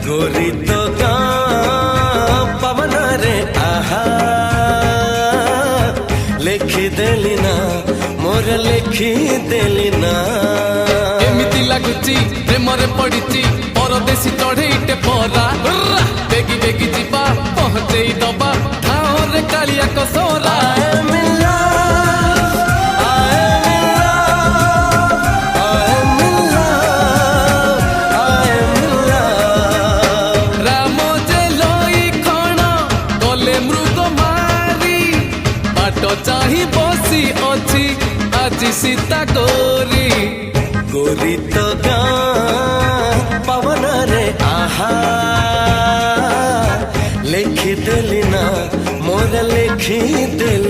गोरी तो पवन रे आहा लिखी देली ना मोर लिखी देली ना एमिति लागुची प्रेमरे पड़िची परदेशी चढ़ेईटे परा बेगी बेगी जीवा पहुंचई दबा ठाओ रे कालिया कसोरा चाही बसी अच्छी आज सीता गोरी गोरी तो पवन रे आहा लिखी देली ना मोर लिखी देली